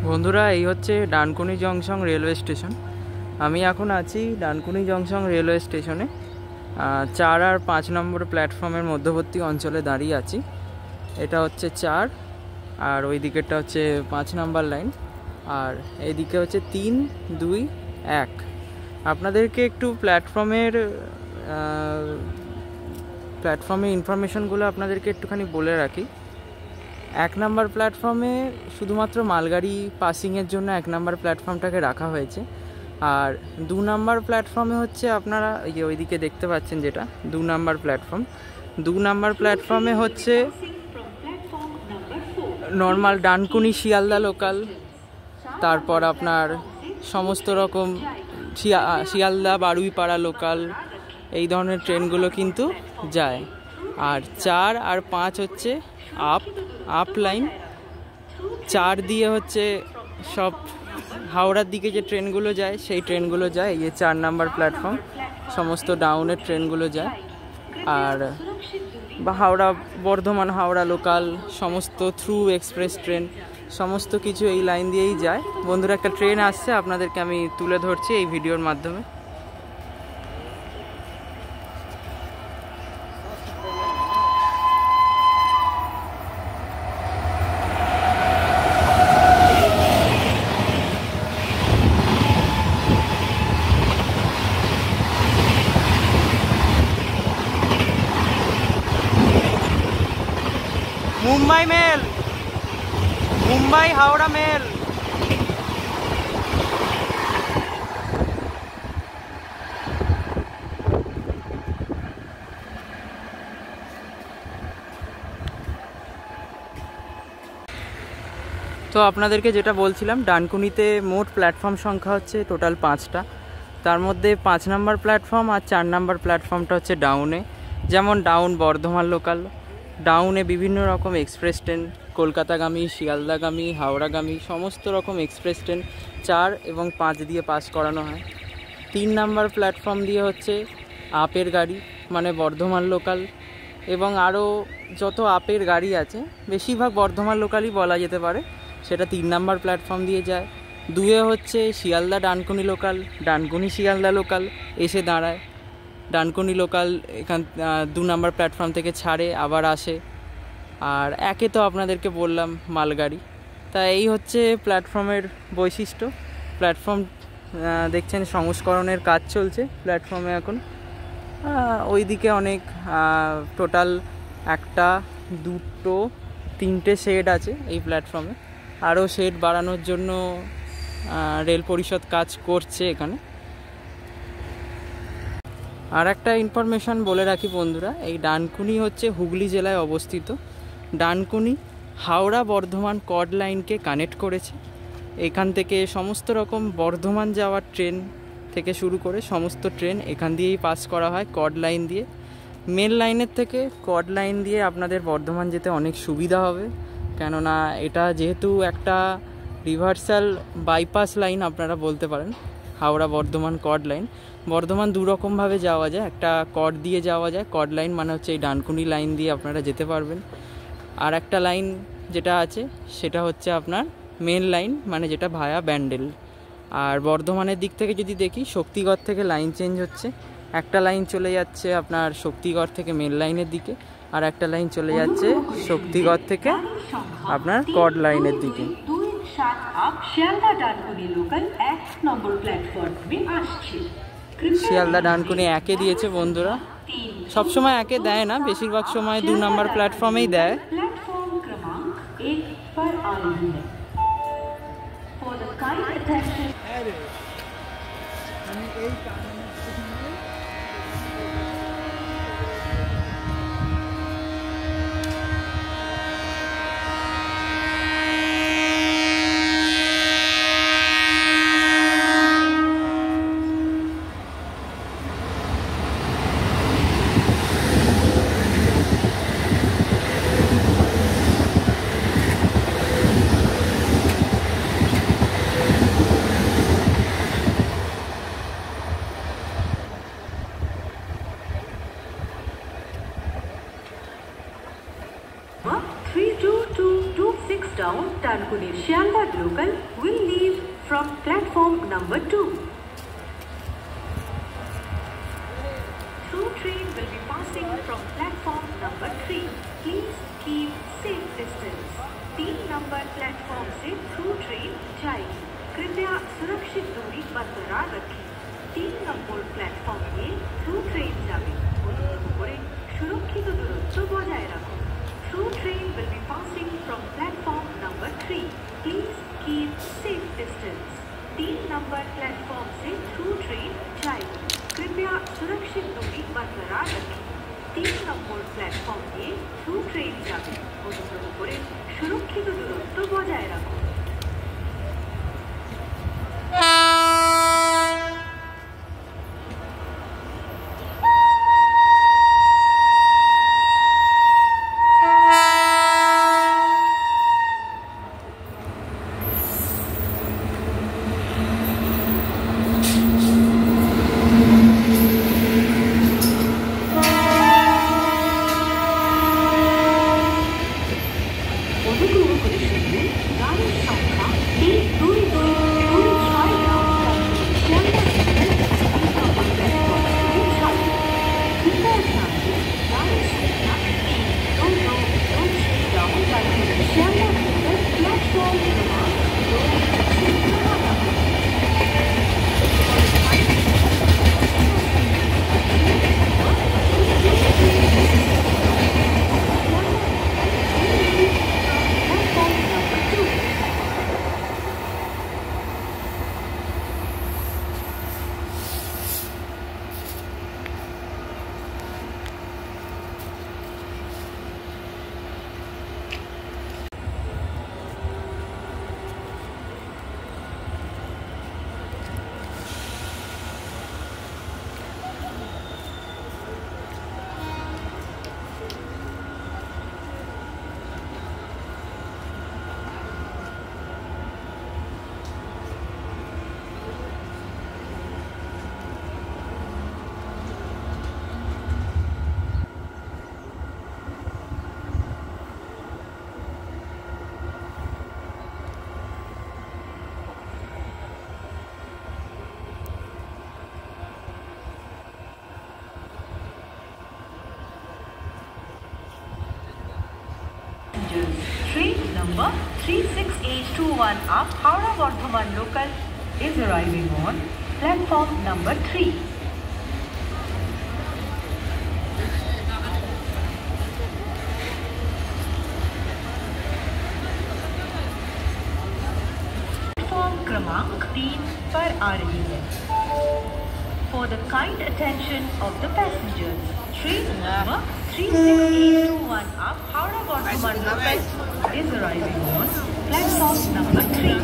বন্ধুরা, এই হচ্ছে ডানকুনি জংশন রেলওয়ে স্টেশন। আমি এখন আছি ডানকুনি জংশন রেলওয়ে স্টেশনে 4 আর 5 নম্বর প্ল্যাটফর্মের মধ্যবর্তী অঞ্চলে দাঁড়িয়ে আছি। এটা হচ্ছে 4 আর ওই দিকেরটা হচ্ছে 5 নাম্বার লাইন, আর এইদিকে হচ্ছে 3, 2, 1। আপনাদেরকে একটু প্ল্যাটফর্মের ইনফরমেশনগুলো আপনাদেরকে একটুখানি বলে রাখি। 1 নাম্বার প্ল্যাটফর্মে শুধুমাত্র মালগাড়ি পাসিংয়ের জন্য 1 নাম্বার প্ল্যাটফর্মটাকে রাখা হয়েছে। আর 2 নাম্বার প্ল্যাটফর্মে হচ্ছে আপনারা ওইদিকে দেখতে পাচ্ছেন যেটা 2 নাম্বার প্ল্যাটফর্ম। 2 নাম্বার প্ল্যাটফর্মে হচ্ছে নর্মাল ডানকুনি শিয়ালদা লোকাল, তারপর আপনার সমস্ত রকম শিয়ালদা বারুইপাড়া লোকাল, এই ধরনের ট্রেনগুলো কিন্তু যায়। আর 4 আর 5 হচ্ছে আপ লাইন। 4 দিয়ে হচ্ছে সব হাওড়ার দিকে যে ট্রেনগুলো যায় সেই ট্রেনগুলো যায়। এই 4 নাম্বার প্ল্যাটফর্ম সমস্ত ডাউনের ট্রেনগুলো যায়। আর বা হাওড়া বর্ধমান হাওড়া লোকাল সমস্ত থ্রু এক্সপ্রেস ট্রেন সমস্ত কিছু এই লাইন দিয়েই যায়। বন্ধুরা, একটা ট্রেন আসছে, আপনাদেরকে আমি তুলে ধরছি এই ভিডিওর মাধ্যমে। Mumbai mail, Mumbai Howrah mail. তো আপনাদেরকে যেটা বলছিলাম, ডানকুনিতে মোট প্ল্যাটফর্ম সংখ্যা হচ্ছে টোটাল 5টা। তার মধ্যে 5 নাম্বার প্ল্যাটফর্ম আর 4 নাম্বার প্ল্যাটফর্মটা হচ্ছে ডাউনে। যেমন ডাউন বর্ধমান লোকাল, ডাউনে বিভিন্ন রকম এক্সপ্রেস ট্রেন, কলকাতাগামী, শিয়ালদাগামী, হাওড়াগামী সমস্ত রকম এক্সপ্রেস ট্রেন 4 এবং 5 দিয়ে পাস করানো হয়। 3 নাম্বার প্ল্যাটফর্ম দিয়ে হচ্ছে আপের গাড়ি, মানে বর্ধমান লোকাল, এবং আরও যত আপের গাড়ি আছে বেশিরভাগ বর্ধমান লোকালই বলা যেতে পারে, সেটা 3 নাম্বার প্ল্যাটফর্ম দিয়ে যায়। 2 হচ্ছে শিয়ালদা ডানকুনি লোকাল, ডানকুনি শিয়ালদা লোকাল এসে দাঁড়ায়। ডানকুনি লোকাল এখান 2 নাম্বার প্ল্যাটফর্ম থেকে ছাড়ে আবার আসে। আর 1 তো আপনাদেরকে বললাম মালগাড়ি। তা এই হচ্ছে প্ল্যাটফর্মের বৈশিষ্ট্য। প্ল্যাটফর্ম দেখছেন সংস্করণের কাজ চলছে প্ল্যাটফর্মে এখন। ওইদিকে অনেক টোটাল 1, 2, 3টে শেড আছে এই প্ল্যাটফর্মে। আরও শেড বাড়ানোর জন্য রেল পরিষদ কাজ করছে এখানে। আর একটা ইনফরমেশন বলে রাখি বন্ধুরা, এই ডানকুনি হচ্ছে হুগলি জেলায় অবস্থিত। ডানকুনি হাওড়া বর্ধমান কর্ড লাইনকে কানেক্ট করেছে। এখান থেকে সমস্ত রকম বর্ধমান যাওয়ার ট্রেন থেকে শুরু করে সমস্ত ট্রেন এখান দিয়েই পাস করা হয়, কর্ড লাইন দিয়ে। মেন লাইনের থেকে কর্ড লাইন দিয়ে আপনাদের বর্ধমান যেতে অনেক সুবিধা হবে, কেননা এটা যেহেতু একটা রিভার্সাল বাইপাস লাইন আপনারা বলতে পারেন। হাওড়া বর্ধমান কর্ড লাইন, বর্ধমান 2 রকমভাবে যাওয়া যায়। একটা কর্ড দিয়ে যাওয়া যায়, কর্ড লাইন মানে হচ্ছে এই ডানকুনি লাইন দিয়ে আপনারা যেতে পারবেন। আর একটা লাইন যেটা আছে সেটা হচ্ছে আপনার মেন লাইন, মানে যেটা ভায়া ব্যান্ডেল। আর বর্ধমানের দিক থেকে যদি দেখি, শক্তিগড় থেকে লাইন চেঞ্জ হচ্ছে। একটা লাইন চলে যাচ্ছে আপনার শক্তিগড় থেকে মেন লাইনের দিকে, আর একটা লাইন চলে যাচ্ছে শক্তিগড় থেকে আপনার কর্ড লাইনের দিকে। শিয়ালদা ডানকুনি 1-এ দিয়েছে বন্ধুরা। সবসময় 1-এ দেয় না, বেশিরভাগ সময় 2 নাম্বার প্ল্যাটফর্মেই দেয়। Dankunir Shialda local will leave from platform number 2. Through train will be passing from platform number 3. Please keep safe distance. 3 number platform से थ्रू ट्रेन जाएगी, कृपया सुरक्षित दूरी बरकरार रखें। 3 নম্বর প্ল্যাটফর্ম দিয়ে থ্রু ট্রেন যাবে, অনুগ্রহ করে সুরক্ষিত দূরত্ব বজায় রাখুন। Through train will be passing from platform number 3. Please keep safe distance. 3 number platform से थ्रू ट्रेन जाएगी, कृपया सुरक्षित दूरी बरकरार रखें। 3 নম্বর প্ল্যাটফর্ম দিয়ে থ্রু ট্রেন যাবে, অনুগ্রহ করে সুরক্ষিত দূরত্ব বজায় রাখুন। Train number 36821 up Howrah Bardhaman local is arriving on platform number 3. Platform क्रमांक 3 पर आ रही है। For the kind attention of the passengers, train number 36821 up Howrah Bardhaman local is arriving on platform number 3.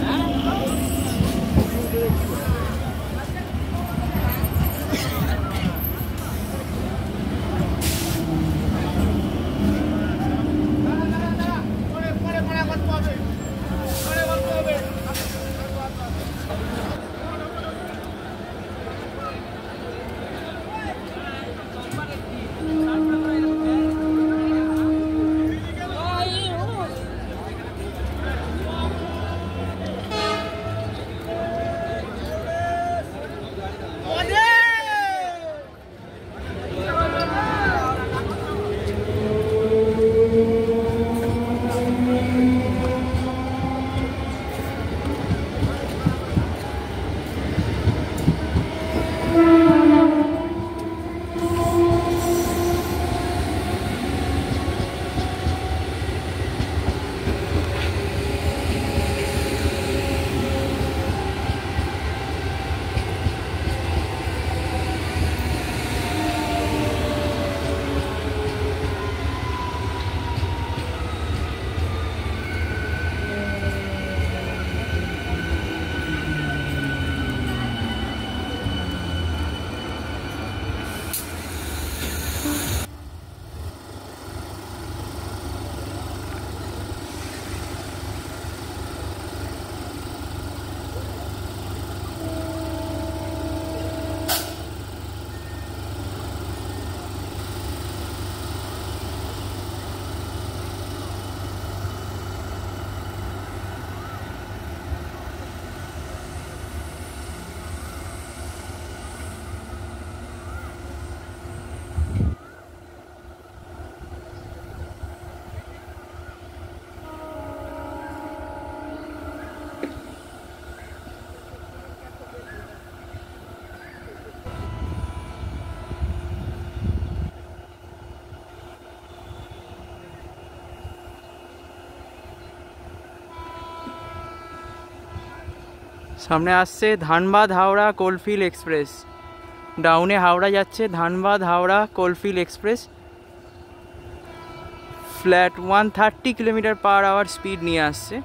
সামনে আসছে ধানবাদ হাওড়া কোলফিল্ড এক্সপ্রেস। ডাউনে হাওড়া যাচ্ছে, Dhanbad Howrah coalfield express. Flat 130 kilometre hour speed নিয়ে আসছে।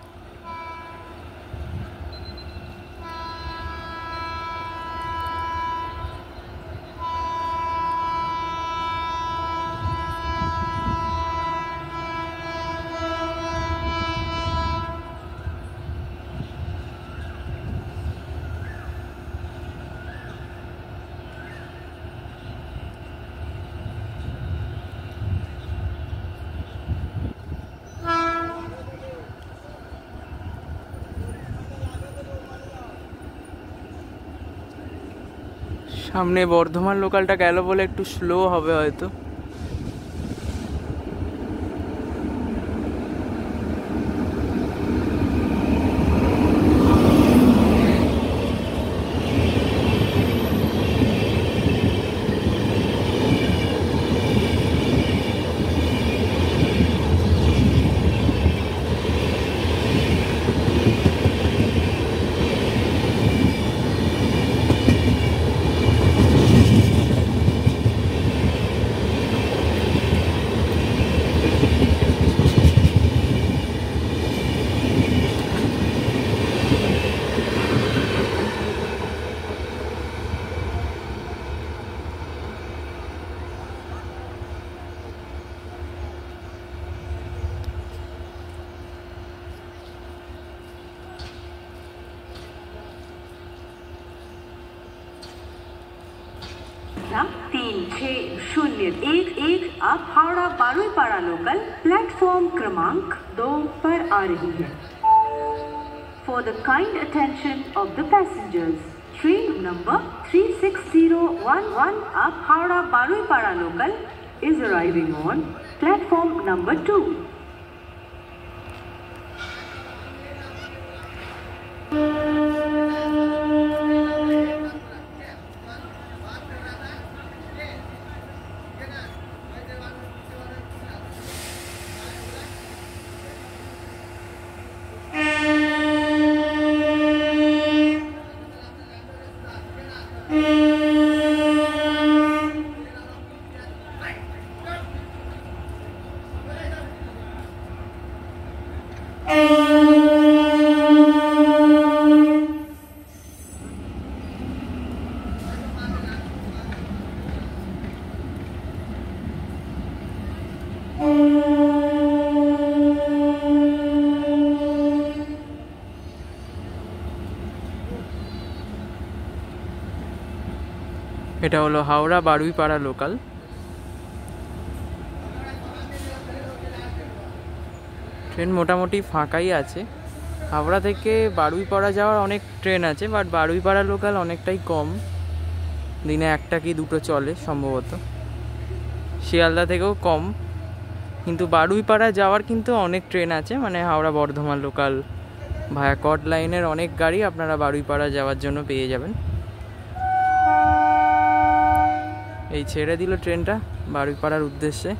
সামনে বর্ধমান লোকালটা গেল বলে একটু স্লো হবে হয়তো। संख्या 3601 अब हावड़ा बारुईपाड़ा लोकल प्लेटफॉर्म क्रमांक 2 पर आ रही है। For the kind attention of the passengers, train number 36011 up Howrah Baruipada local is arriving on platform number 2. এটা হলো হাওড়া বারুইপাড়া লোকাল। ট্রেন মোটামুটি ফাঁকাই আছে। হাওড়া থেকে বারুইপাড়া যাওয়ার অনেক ট্রেন আছে, বাট বারুইপাড়া লোকাল অনেকটাই কম, দিনে একটা কি দুটো চলে সম্ভবত, শিয়ালদা থেকেও কম। কিন্তু বারুইপাড়া যাওয়ার কিন্তু অনেক ট্রেন আছে, মানে হাওড়া বর্ধমান লোকাল ভায়া কট লাইনের অনেক গাড়ি আপনারা বারুইপাড়া যাওয়ার জন্য পেয়ে যাবেন। এই ছেড়ে দিল ট্রেনটা বারুইপাড়ার উদ্দেশ্যে।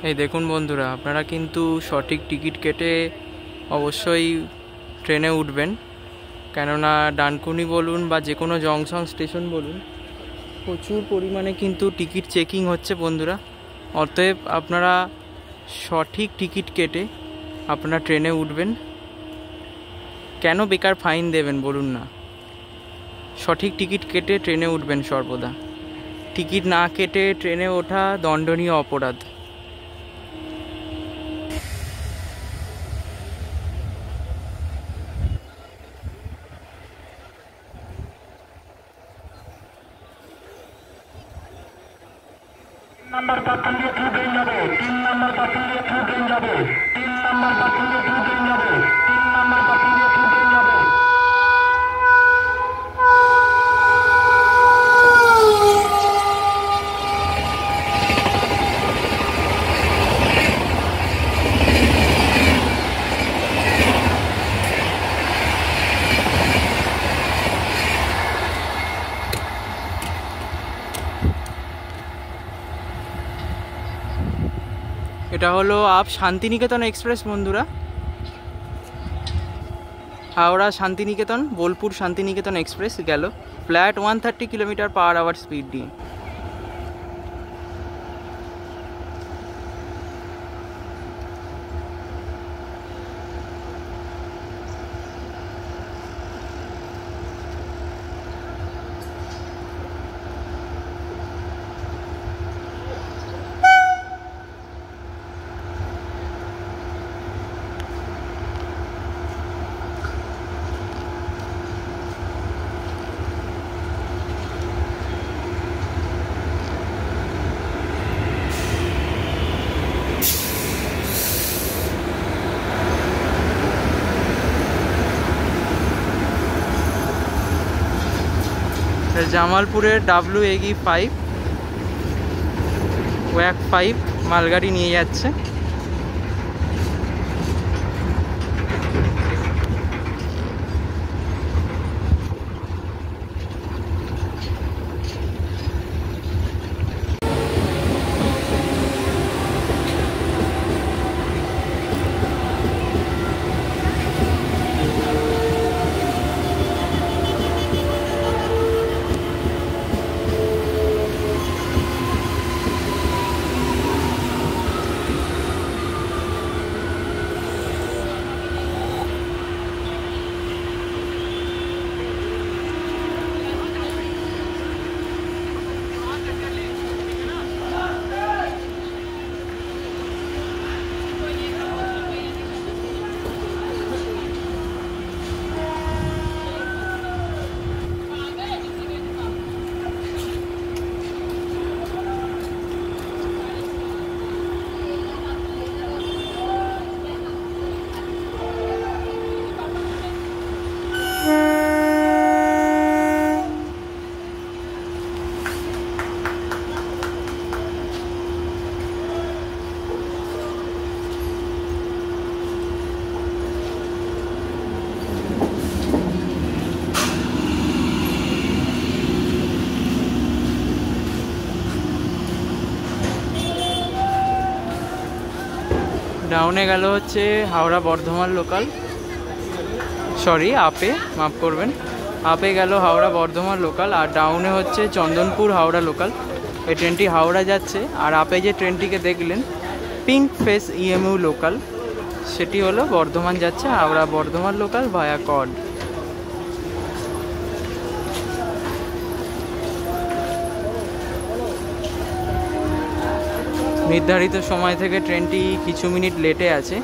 এই দেখুন বন্ধুরা, আপনারা কিন্তু সঠিক টিকিট কেটে অবশ্যই ট্রেনে উঠবেন, কেননা ডানকুনি বলুন বা যে কোনো জংশন স্টেশন বলুন, প্রচুর পরিমাণে কিন্তু টিকিট চেকিং হচ্ছে বন্ধুরা। অতএব আপনারা সঠিক টিকিট কেটে আপনারা ট্রেনে উঠবেন। কেন বেকার ফাইন দেবেন বলুন না? সঠিক টিকিট কেটে ট্রেনে উঠবেন সর্বদা। টিকিট না কেটে ট্রেনে ওঠা দণ্ডনীয় অপরাধ। নাম্বার প্ল্যাটফর্মে ট্রু ট্রেন যাবে, 3 নাম্বার প্ল্যাটফর্মে ট্রু ট্রেন যাবে, 3 নাম্বার প্ল্যাটফর্মে ট্রু ট্রেন যাবে, 3 নাম্বার প্ল্যাটফর্মে ট্রু ট্রেন যাবে। এটা হলো আপ শান্তিনিকেতন এক্সপ্রেস বন্ধুরা, হাওড়া শান্তিনিকেতন, বোলপুর শান্তিনিকেতন এক্সপ্রেস গেল ফ্ল্যাট 130 কিলোমিটার/আওয়ার স্পিড দিয়ে। জামালপুরের WAG5 WAG5 মালগাড়ি নিয়ে যাচ্ছে। ডাউনে গেল হচ্ছে হাওড়া বর্ধমান লোকাল, সরি আপে, মাফ করবেন, আপে গেল হাওড়া বর্ধমান লোকাল, আর ডাউনে হচ্ছে চন্দনপুর হাওড়া লোকাল। এই ট্রেনটি হাওড়া যাচ্ছে। আর আপে যে ট্রেনটিকে দেখলেন পিঙ্ক ফেস EMU লোকাল, সেটি হলো বর্ধমান যাচ্ছে, হাওড়া বর্ধমান লোকাল ভায়া কড। নির্ধারিত সময় থেকে ট্রেনটি কিছু মিনিট লেটে আছে।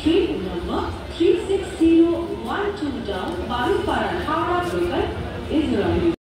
Train number 36012 down Balupara Howrah local is running.